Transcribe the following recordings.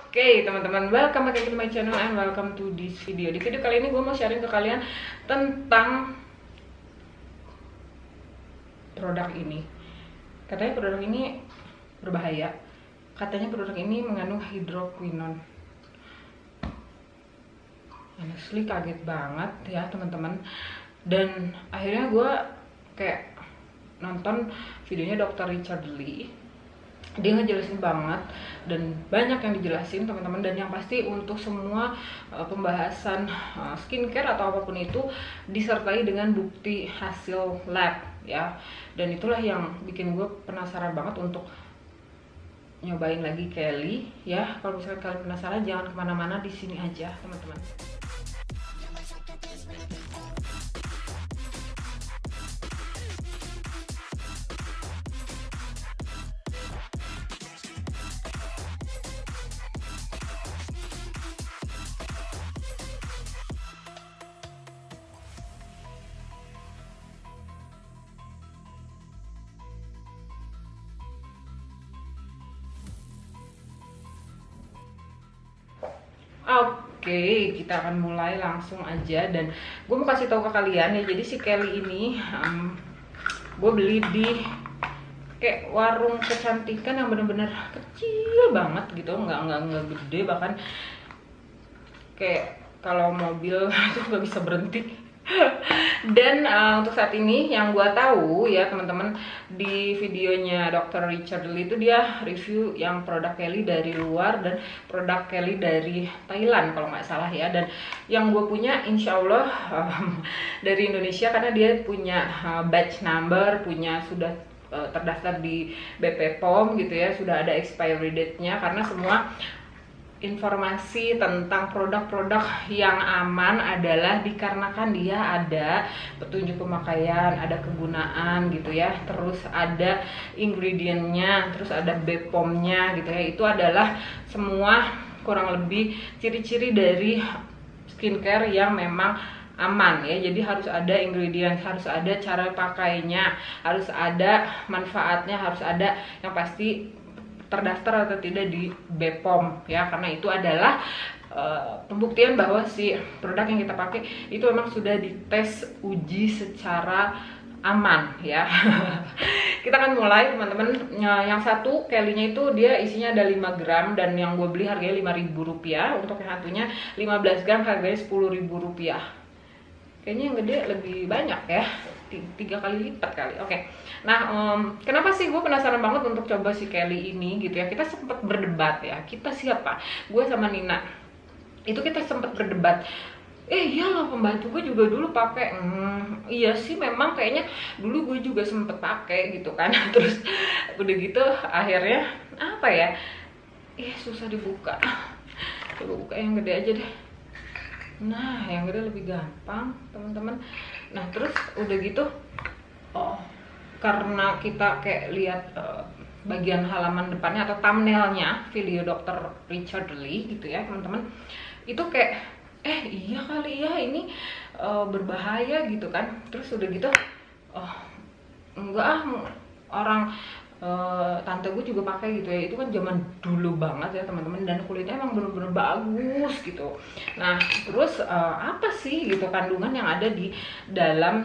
Oke, teman-teman, welcome back to my channel and welcome to this video. Di video kali ini gue mau sharing ke kalian tentang produk ini. Katanya produk ini berbahaya. Katanya produk ini mengandung hidroquinone. Honestly kaget banget ya teman-teman. Dan akhirnya gue kayak nonton videonya Dr. Richard Lee. Dia ngejelasin banget dan banyak yang dijelasin teman-teman, dan yang pasti untuk semua pembahasan skincare atau apapun itu disertai dengan bukti hasil lab ya. Dan itulah yang bikin gue penasaran banget untuk nyobain lagi Kelly ya. Kalau misalnya kalian penasaran, jangan kemana-mana, di sini aja teman-teman. Oke, kita akan mulai langsung aja, dan gue mau kasih tahu ke kalian ya. Jadi si Kelly ini gue beli di kayak warung kecantikan yang bener-bener kecil banget gitu, nggak gede, bahkan kayak kalau mobil itu nggak bisa berhenti. Dan untuk saat ini yang gue tahu ya teman-teman, di videonya Dr. Richard Lee itu dia review yang produk Kelly dari luar dan produk Kelly dari Thailand kalau nggak salah ya. Dan yang gue punya insya Allah dari Indonesia, karena dia punya batch number, punya sudah terdaftar di BP POM gitu ya, sudah ada expiry date-nya, karena semua informasi tentang produk-produk yang aman adalah dikarenakan dia ada petunjuk pemakaian, ada kegunaan gitu ya, terus ada ingredientnya, terus ada BPOM-nya gitu ya. Itu adalah semua kurang lebih ciri-ciri dari skincare yang memang aman ya. Jadi harus ada ingredient, harus ada cara pakainya, harus ada manfaatnya, harus ada yang pasti terdaftar atau tidak di BPOM ya, karena itu adalah pembuktian bahwa si produk yang kita pakai itu memang sudah dites uji secara aman ya. Kita akan mulai teman-teman. Yang satu Kelly-nya itu dia isinya ada 5 gram, dan yang gue beli harganya Rp5.000. Untuk yang satunya 15 gram harganya Rp10.000. Kayaknya yang gede lebih banyak ya, 3 kali lipat kali. Oke. Nah, kenapa sih gue penasaran banget untuk coba si Kelly ini gitu ya. Kita sempat berdebat ya. Kita siapa? Gue sama Nina. Itu kita sempat berdebat. Iya loh, pembantu gue juga dulu pakai. Iya sih, memang kayaknya dulu gue juga sempet pakai gitu kan. Terus udah gitu akhirnya apa ya? Susah dibuka. Coba buka yang gede aja deh. Nah, yang gede lebih gampang teman-teman. Nah, terus udah gitu, karena kita kayak lihat bagian halaman depannya atau thumbnailnya video Dr. Richard Lee gitu ya teman-teman, itu kayak iya kali ya ini berbahaya gitu kan. Terus udah gitu, enggak orang tante gue juga pakai gitu ya. Itu kan zaman dulu banget ya teman-teman, dan kulitnya emang bener-bener bagus gitu. Nah, terus apa sih gitu kandungan yang ada di dalam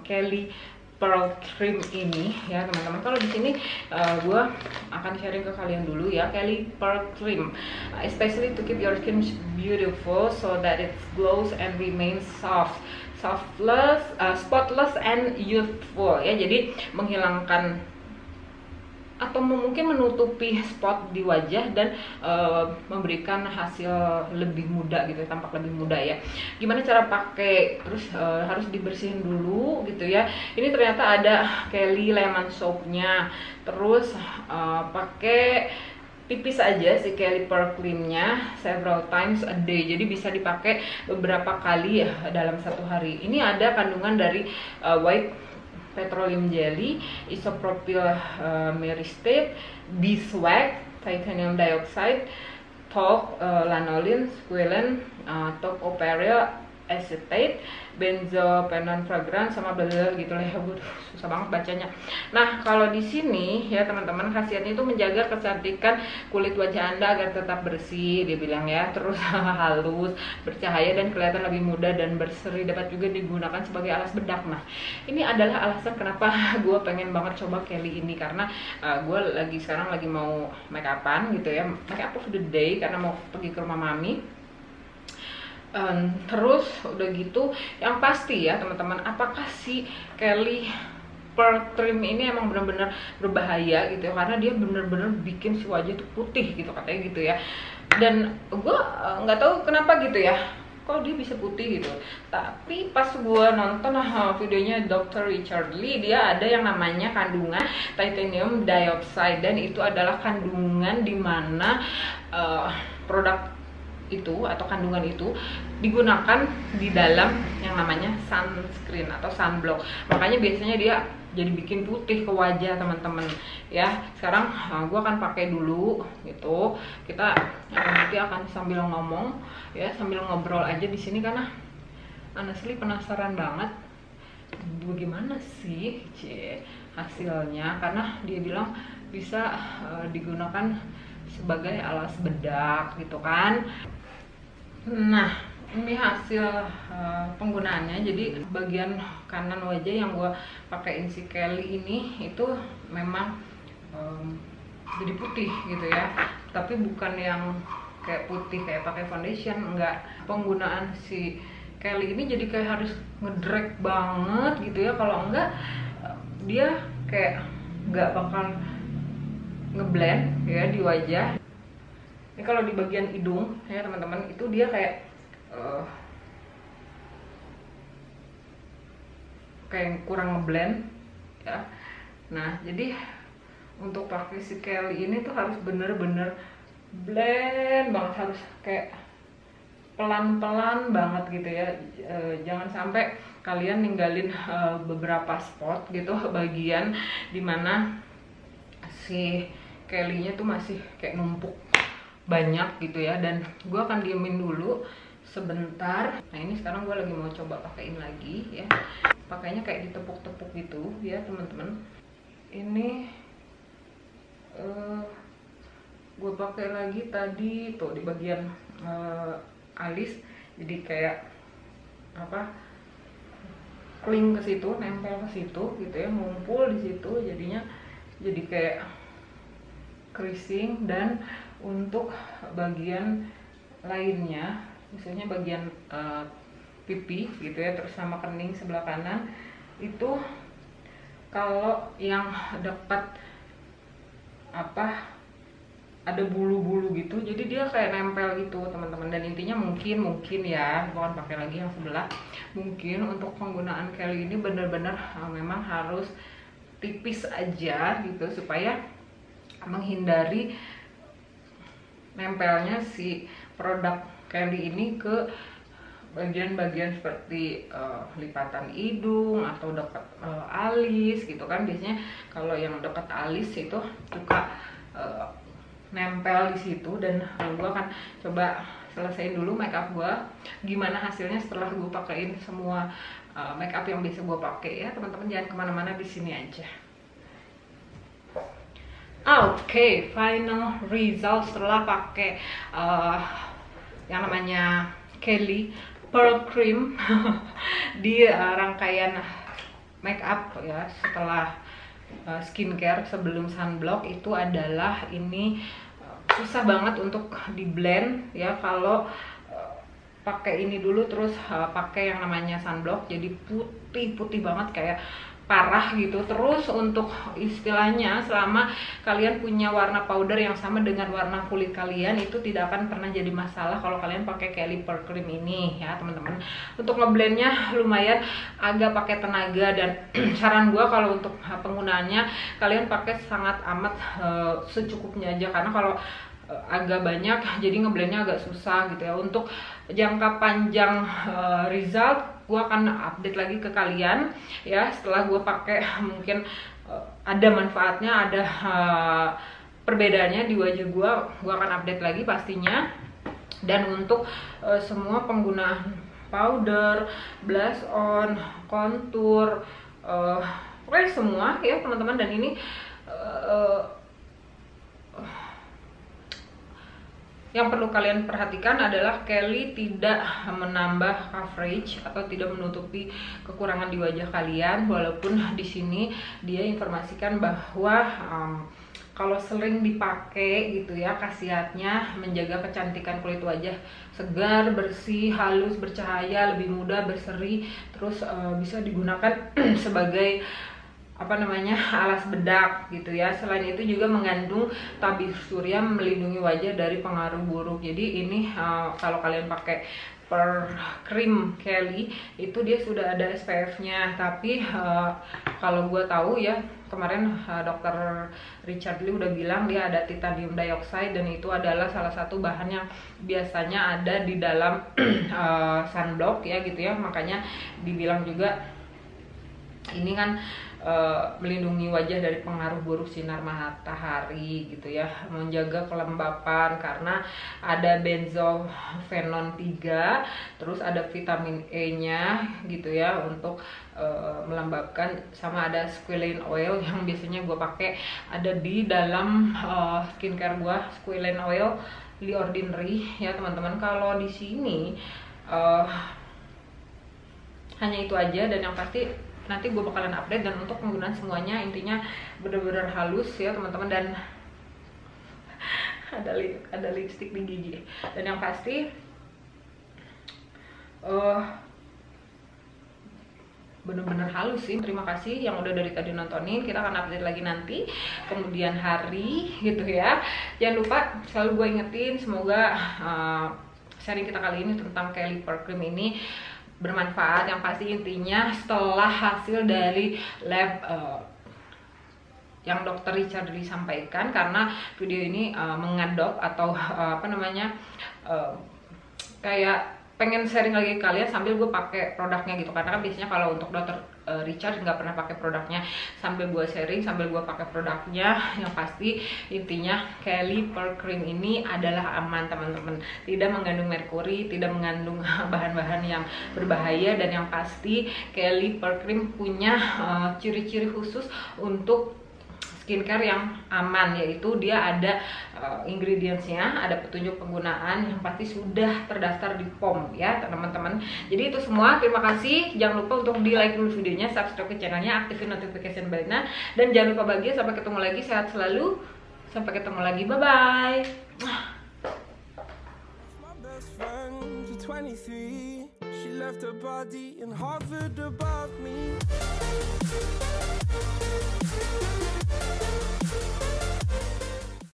Kelly Pearl Cream ini ya teman-teman. Kalau di sini gue akan sharing ke kalian dulu ya. Kelly Pearl Cream, especially to keep your skin beautiful so that it glows and remains spotless and youthful ya. Jadi menghilangkan atau mungkin menutupi spot di wajah dan memberikan hasil lebih muda gitu, tampak lebih muda ya. Gimana cara pakai? Terus harus dibersihin dulu gitu ya. Ini ternyata ada Kelly lemon soapnya. Terus pakai tipis aja si Kelly Pearl Creamnya several times a day. Jadi bisa dipakai beberapa kali ya dalam satu hari. Ini ada kandungan dari white petroleum jelly, isopropyl myristate, beeswax, titanium dioxide, talc, lanolin, squalene, tocopherol, acetate, benzopenon fragrance, sama bla gitu lah. Susah banget bacanya. Nah, kalau di sini ya teman-teman, khasiatnya itu menjaga kecantikan kulit wajah Anda agar tetap bersih, dia bilang ya, terus halus, bercahaya dan kelihatan lebih muda dan berseri. Dapat juga digunakan sebagai alas bedak. Nah, ini adalah alasan kenapa gue pengen banget coba Kelly ini, karena gue sekarang lagi mau make upan gitu ya, make up of the day, karena mau pergi ke rumah mami. Terus udah gitu, yang pasti ya teman-teman, apakah si Kelly Pearl Cream ini emang benar-benar berbahaya gitu ya, karena dia benar-benar bikin si wajah tuh putih gitu katanya gitu ya. Dan gue nggak tahu kenapa gitu ya, kok dia bisa putih gitu. Tapi pas gue nonton videonya Dr. Richard Lee, dia ada yang namanya kandungan titanium dioxide, dan itu adalah kandungan dimana produk itu atau kandungan itu digunakan di dalam yang namanya sunscreen atau sunblock. Makanya biasanya dia jadi bikin putih ke wajah teman-teman ya. Sekarang gue akan pakai dulu gitu. Kita nanti akan sambil ngomong ya, sambil ngobrol aja di sini, karena honestly penasaran banget bagaimana sih hasilnya, karena dia bilang bisa digunakan sebagai alas bedak gitu kan. Nah, ini hasil penggunaannya. Jadi bagian kanan wajah yang gue pakaiin si Kelly ini itu memang jadi putih gitu ya, tapi bukan yang kayak putih kayak pakai foundation, enggak. Penggunaan si Kelly ini jadi kayak harus ngedrag banget gitu ya, kalau enggak dia kayak nggak bakal ngeblend ya di wajah. Ini kalau di bagian hidung ya teman-teman, itu dia kayak kurang ngeblend ya. Nah, jadi untuk pakai si Kelly ini tuh harus bener-bener blend banget, harus kayak pelan-pelan banget gitu ya. Jangan sampai kalian ninggalin beberapa spot gitu, bagian dimana si Kelly-nya tuh masih kayak numpuk banyak gitu ya. Dan gue akan diemin dulu sebentar. Nah, ini sekarang gue lagi mau coba pakein lagi ya. Pakainya kayak ditepuk-tepuk gitu ya teman-teman. Ini gue pakai lagi tadi tuh di bagian alis, jadi kayak apa, kling ke situ, nempel ke situ gitu ya, ngumpul di situ, jadinya jadi kayak creasing. Dan untuk bagian lainnya, misalnya bagian pipi gitu ya, terus sama kening sebelah kanan, itu kalau yang dekat apa ada bulu-bulu gitu, jadi dia kayak nempel gitu teman-teman. Dan intinya mungkin ya, bukan pakai lagi yang sebelah, mungkin untuk penggunaan Kelly ini benar-benar memang harus tipis aja gitu, supaya menghindari nempelnya si produk Kelly ini ke bagian-bagian seperti lipatan hidung atau dekat alis gitu kan. Biasanya kalau yang dekat alis itu suka nempel di situ. Dan gue akan coba selesaiin dulu make up gue, gimana hasilnya setelah gue pakein semua make up yang bisa gue pakai ya teman-teman. Jangan kemana-mana, di sini aja. Oke, final result setelah pakai yang namanya Kelly Pearl Cream di rangkaian make up ya, setelah skincare sebelum sunblock, itu adalah ini susah banget untuk di blend ya. Kalau pakai ini dulu terus pakai yang namanya sunblock, jadi putih banget kayak parah gitu. Terus untuk istilahnya, selama kalian punya warna powder yang sama dengan warna kulit kalian, itu tidak akan pernah jadi masalah kalau kalian pakai Kelly Pearl Cream ini ya teman-teman. Untuk ngeblendnya lumayan agak pakai tenaga, dan saran gue kalau untuk penggunaannya kalian pakai sangat amat secukupnya aja, karena kalau agak banyak jadi ngeblendnya agak susah gitu ya. Untuk jangka panjang result gue akan update lagi ke kalian ya, setelah gue pakai mungkin ada manfaatnya, ada perbedaannya di wajah gue akan update lagi pastinya. Dan untuk semua penggunaan powder, blush on, contour, pokoknya semua ya teman-teman. Dan ini yang perlu kalian perhatikan adalah Kylie tidak menambah coverage atau tidak menutupi kekurangan di wajah kalian, walaupun di sini dia informasikan bahwa kalau sering dipakai gitu ya, khasiatnya menjaga kecantikan kulit wajah segar, bersih, halus, bercahaya, lebih mudah berseri, terus bisa digunakan sebagai alas bedak gitu ya. Selain itu juga mengandung tabir surya, melindungi wajah dari pengaruh buruk. Jadi ini kalau kalian pakai per krim Kylie itu dia sudah ada SPF-nya, tapi kalau gue tahu ya, kemarin dokter Richard Lee udah bilang dia ada titanium dioxide, dan itu adalah salah satu bahan yang biasanya ada di dalam sunblock ya gitu ya. Makanya dibilang juga ini kan melindungi wajah dari pengaruh buruk sinar matahari gitu ya, menjaga kelembapan karena ada benzofenon 3, terus ada vitamin E nya gitu ya untuk melembabkan, sama ada squalane oil yang biasanya gue pakai ada di dalam skincare gue, squalane oil The Ordinary ya teman-teman. Kalau di sini hanya itu aja, dan yang pasti nanti gue bakalan update. Dan untuk penggunaan semuanya intinya bener-bener halus ya teman-teman, dan ada lipstick di gigi. Dan yang pasti bener-bener halus sih. Terima kasih yang udah dari tadi nontonin. Kita akan update lagi nanti kemudian hari gitu ya. Jangan lupa selalu gue ingetin, semoga sharing kita kali ini tentang Kylie Pearl Cream ini bermanfaat. Yang pasti intinya setelah hasil dari lab yang dokter Richard Lee sampaikan, karena video ini mengadop atau kayak pengen sharing lagi ke kalian sambil gue pakai produknya gitu, karena kan biasanya kalau untuk dokter Richard nggak pernah pakai produknya, sambil gue sharing sambil gue pakai produknya. Yang pasti intinya Kylie Pearl Cream ini adalah aman teman-teman, tidak mengandung merkuri, tidak mengandung bahan-bahan yang berbahaya, dan yang pasti Kylie Pearl Cream punya ciri-ciri khusus untuk skincare yang aman, yaitu dia ada ingredientsnya, ada petunjuk penggunaan yang pasti sudah terdaftar di POM ya teman-teman. Jadi itu semua, terima kasih. Jangan lupa untuk di like dulu videonya, subscribe ke channelnya, aktifin notification bell-nya, dan jangan lupa bahagia. Sampai ketemu lagi, sehat selalu, sampai ketemu lagi, bye bye. She left her body in Harvard above me.